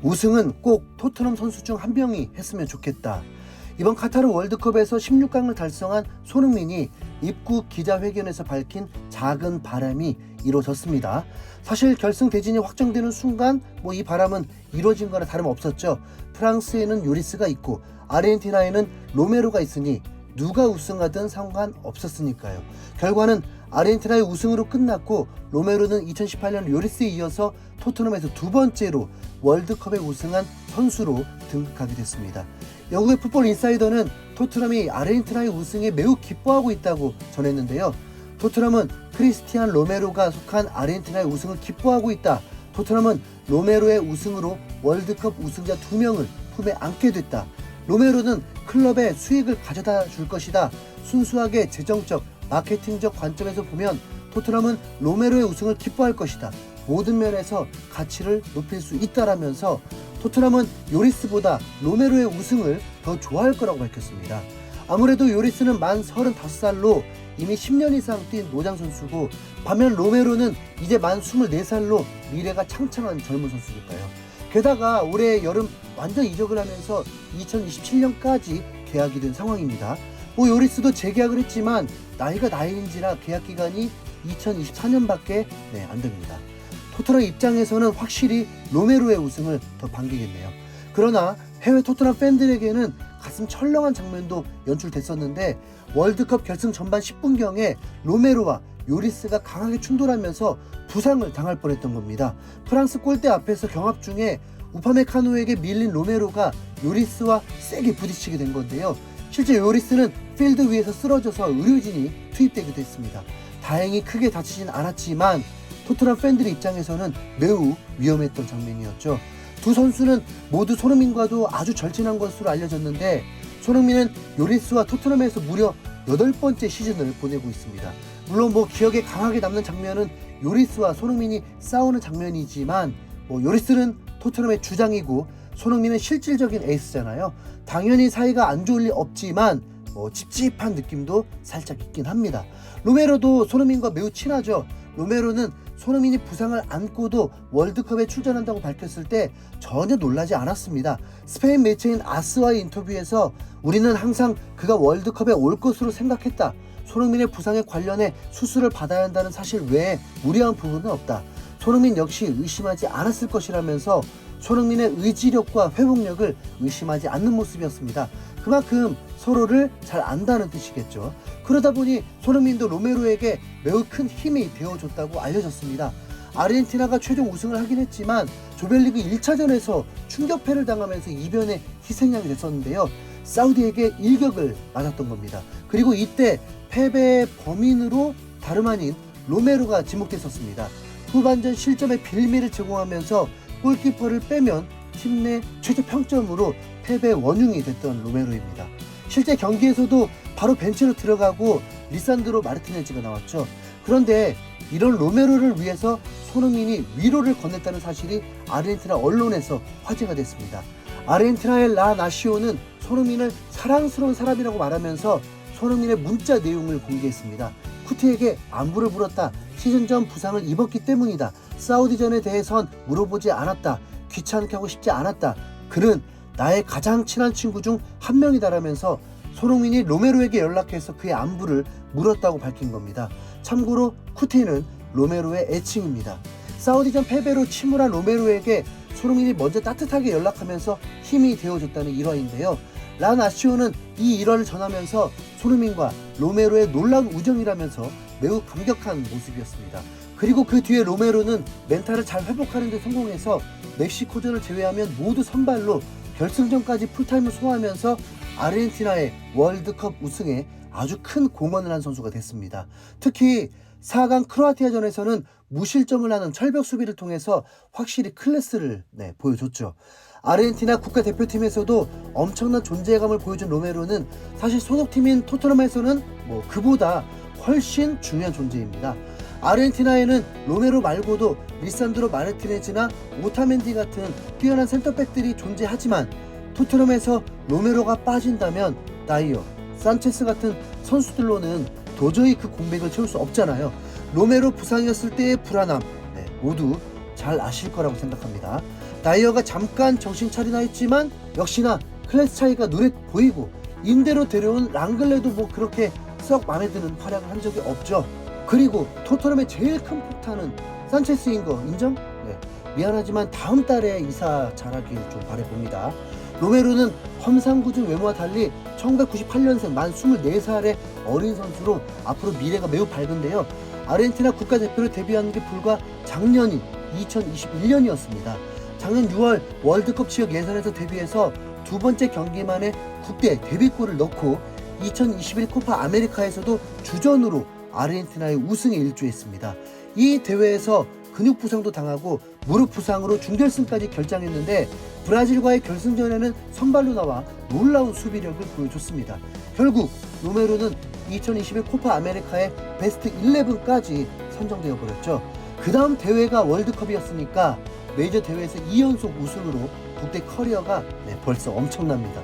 우승은 꼭 토트넘 선수 중 한 명이 했으면 좋겠다. 이번 카타르 월드컵에서 16강을 달성한 손흥민이 입국 기자회견에서 밝힌 작은 바람이 이루어졌습니다. 사실 결승 대진이 확정되는 순간 이 바람은 이루어진 거나 다름없었죠. 프랑스에는 요리스가 있고 아르헨티나에는 로메로가 있으니 누가 우승하든 상관없었으니까요. 결과는 아르헨티나의 우승으로 끝났고 로메로는 2018년 요리스에 이어서 토트넘에서 두 번째로 월드컵에 우승한 선수로 등극하게 됐습니다. 영국의 풋볼 인사이더는 토트넘이 아르헨티나의 우승에 매우 기뻐하고 있다고 전했는데요. 토트넘은 크리스티안 로메로가 속한 아르헨티나의 우승을 기뻐하고 있다. 토트넘은 로메로의 우승으로 월드컵 우승자 2명을 품에 안게 됐다. 로메로는 클럽에 수익을 가져다 줄 것이다. 순수하게 재정적, 마케팅적 관점에서 보면 토트넘은 로메로의 우승을 기뻐할 것이다. 모든 면에서 가치를 높일 수 있다라면서 토트넘은 요리스보다 로메로의 우승을 더 좋아할 거라고 밝혔습니다. 아무래도 요리스는 만 35살로 이미 10년 이상 뛴 노장 선수고 반면 로메로는 이제 만 24살로 미래가 창창한 젊은 선수니까요. 게다가 올해 여름 완전 이적을 하면서 2027년까지 계약이 된 상황입니다. 요리스도 재계약을 했지만 나이가 나이인지라 계약 기간이 2024년밖에 안 됩니다. 토트넘 입장에서는 확실히 로메로의 우승을 더 반기겠네요. 그러나 해외 토트넘 팬들에게는 가슴 철렁한 장면도 연출됐었는데 월드컵 결승 전반 10분경에 로메로와 요리스가 강하게 충돌하면서 부상을 당할 뻔했던 겁니다. 프랑스 골대 앞에서 경합 중에 우파메카노에게 밀린 로메로가 요리스와 세게 부딪히게 된 건데요. 실제 요리스는 필드 위에서 쓰러져서 의료진이 투입되기도 했습니다. 다행히 크게 다치진 않았지만 토트넘 팬들의 입장에서는 매우 위험했던 장면이었죠. 두 선수는 모두 손흥민과도 아주 절친한 것으로 알려졌는데 손흥민은 요리스와 토트넘에서 무려 8번째 시즌을 보내고 있습니다. 물론 기억에 강하게 남는 장면은 요리스와 손흥민이 싸우는 장면이지만 요리스는 토트넘의 주장이고 손흥민은 실질적인 에이스잖아요. 당연히 사이가 안 좋을 리 없지만 찝찝한 느낌도 살짝 있긴 합니다. 로메로도 손흥민과 매우 친하죠. 로메로는 손흥민이 부상을 안고도 월드컵에 출전한다고 밝혔을 때 전혀 놀라지 않았습니다. 스페인 매체인 아스와의 인터뷰에서 우리는 항상 그가 월드컵에 올 것으로 생각했다. 손흥민의 부상에 관련해 수술을 받아야 한다는 사실 외에 무리한 부분은 없다. 손흥민 역시 의심하지 않았을 것이라면서 손흥민의 의지력과 회복력을 의심하지 않는 모습이었습니다. 그만큼 서로를 잘 안다는 뜻이겠죠. 그러다 보니 손흥민도 로메로에게 매우 큰 힘이 되어줬다고 알려졌습니다. 아르헨티나가 최종 우승을 하긴 했지만 조별리그 1차전에서 충격패를 당하면서 이변의 희생양이 됐었는데요. 사우디에게 일격을 맞았던 겁니다. 그리고 이때 패배의 범인으로 다름 아닌 로메로가 지목됐었습니다. 후반전 실점의 빌미를 제공하면서 골키퍼를 빼면 팀 내 최저 평점으로 패배 원흉이 됐던 로메로입니다. 실제 경기에서도 바로 벤치로 들어가고 리산드로 마르티네즈가 나왔죠. 그런데 이런 로메로를 위해서 손흥민이 위로를 건넸다는 사실이 아르헨티나 언론에서 화제가 됐습니다. 아르헨티나의 라 나시오는 손흥민을 사랑스러운 사람이라고 말하면서 손흥민의 문자 내용을 공개했습니다. 쿠티에게 안부를 물었다. 시즌 전 부상을 입었기 때문이다. 사우디전에 대해선 물어보지 않았다. 귀찮게 하고 싶지 않았다. 그는 나의 가장 친한 친구 중 한 명이다라면서 손흥민이 로메로에게 연락해서 그의 안부를 물었다고 밝힌 겁니다. 참고로 쿠티는 로메로의 애칭입니다. 사우디전 패배로 침울한 로메로에게 손흥민이 먼저 따뜻하게 연락하면서 힘이 되어줬다는 일화인데요. 라나시오는 이 일화를 전하면서 손흥민과 로메로의 놀라운 우정이라면서 매우 감격한 모습이었습니다. 그리고 그 뒤에 로메로는 멘탈을 잘 회복하는 데 성공해서 멕시코전을 제외하면 모두 선발로 결승전까지 풀타임을 소화하면서 아르헨티나의 월드컵 우승에 아주 큰 공헌을 한 선수가 됐습니다. 특히 4강 크로아티아전에서는 무실점을 하는 철벽 수비를 통해서 확실히 클래스를 보여줬죠. 아르헨티나 국가대표팀에서도 엄청난 존재감을 보여준 로메로는 사실 소속팀인 토트넘에서는 그보다 훨씬 중요한 존재입니다. 아르헨티나에는 로메로 말고도 리산드로 마르티네즈나 오타멘디 같은 뛰어난 센터백들이 존재하지만 토트넘에서 로메로가 빠진다면 다이어, 산체스 같은 선수들로는 도저히 그 공백을 채울 수 없잖아요. 로메로 부상이었을 때의 불안함 모두 잘 아실 거라고 생각합니다. 나이어가 잠깐 정신 차리나 했지만 역시나 클래스 차이가 눈에 보이고 임대로 데려온 랑글레도 뭐 그렇게 썩 마음에 드는 활약을 한 적이 없죠. 그리고 토트넘의 제일 큰 폭탄은 산체스인 거 인정? 네. 미안하지만 다음 달에 이사 잘하길 좀 바라봅니다. 로메로는 험상궂은 외모와 달리 1998년생 만 24살의 어린 선수로 앞으로 미래가 매우 밝은데요. 아르헨티나 국가대표로 데뷔한 게 불과 작년인 2021년이었습니다. 작년 6월 월드컵 지역 예선에서 데뷔해서 두 번째 경기만에 국대 데뷔골을 넣고 2021 코파 아메리카에서도 주전으로 아르헨티나의 우승에 일조했습니다. 이 대회에서 근육 부상도 당하고 무릎 부상으로 준결승까지 결장했는데 브라질과의 결승전에는 선발로 나와 놀라운 수비력을 보여줬습니다. 결국 로메로는 2021 코파 아메리카의 베스트 11까지 선정되어 버렸죠. 그 다음 대회가 월드컵이었으니까 메이저 대회에서 2연속 우승으로 국대 커리어가 벌써 엄청납니다.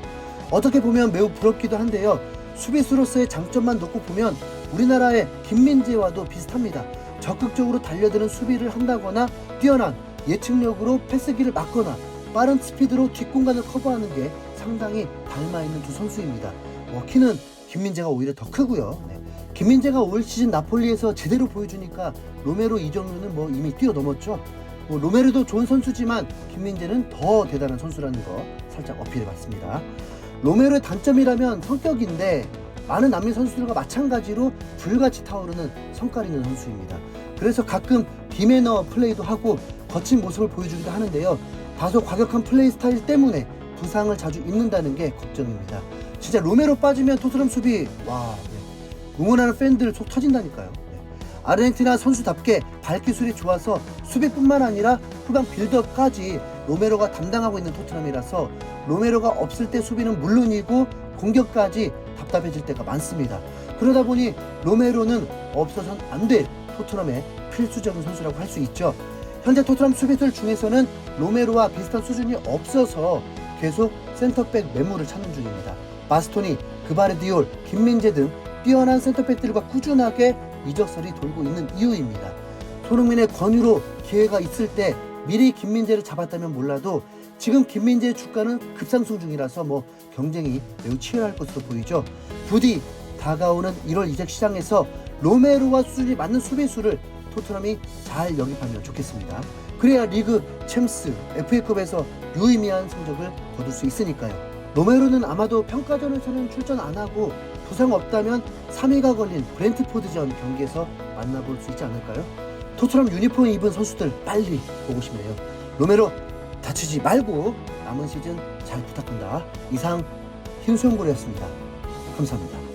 어떻게 보면 매우 부럽기도 한데요. 수비수로서의 장점만 놓고 보면 우리나라의 김민재와도 비슷합니다. 적극적으로 달려드는 수비를 한다거나 뛰어난 예측력으로 패스기를 막거나 빠른 스피드로 뒷공간을 커버하는 게 상당히 닮아있는 두 선수입니다. 키는 김민재가 오히려 더 크고요. 김민재가 올 시즌 나폴리에서 제대로 보여주니까 로메로 이정료는 이미 뛰어넘었죠. 로메로도 좋은 선수지만 김민재는 더 대단한 선수라는 거 살짝 어필해봤습니다. 로메로의 단점이라면 성격인데 많은 남미 선수들과 마찬가지로 불같이 타오르는 성깔 있는 선수입니다. 그래서 가끔 비매너 플레이도 하고 거친 모습을 보여주기도 하는데요. 다소 과격한 플레이 스타일 때문에 부상을 자주 입는다는 게 걱정입니다. 진짜 로메로 빠지면 토트넘 수비 응원하는 팬들 속 터진다니까요. 아르헨티나 선수답게 발기술이 좋아서 수비뿐만 아니라 후방 빌드업까지 로메로가 담당하고 있는 토트넘이라서 로메로가 없을 때 수비는 물론이고 공격까지 답답해질 때가 많습니다. 그러다 보니 로메로는 없어서는 안 될 토트넘의 필수적인 선수라고 할 수 있죠. 현재 토트넘 수비수들 중에서는 로메로와 비슷한 수준이 없어서 계속 센터백 매물을 찾는 중입니다. 마스토니, 그바르디올, 김민재 등 뛰어난 센터백들과 꾸준하게 이적설이 돌고 있는 이유입니다. 손흥민의 권유로 기회가 있을 때 미리 김민재를 잡았다면 몰라도 지금 김민재의 주가는 급상승 중이라서 경쟁이 매우 치열할 것으로 보이죠. 부디 다가오는 1월 이적 시장에서 로메로와 수준이 맞는 수비수를 토트넘이 잘 영입하면 좋겠습니다. 그래야 리그, 챔스, FA컵에서 유의미한 성적을 거둘 수 있으니까요. 로메로는 아마도 평가전에서는 출전 안 하고 부상 없다면 3위가 걸린 브렌트포드전 경기에서 만나볼 수 있지 않을까요? 토트넘 유니폼 입은 선수들 빨리 보고 싶네요. 로메로 다치지 말고 남은 시즌 잘 부탁한다. 이상 흰수염고래였습니다. 감사합니다.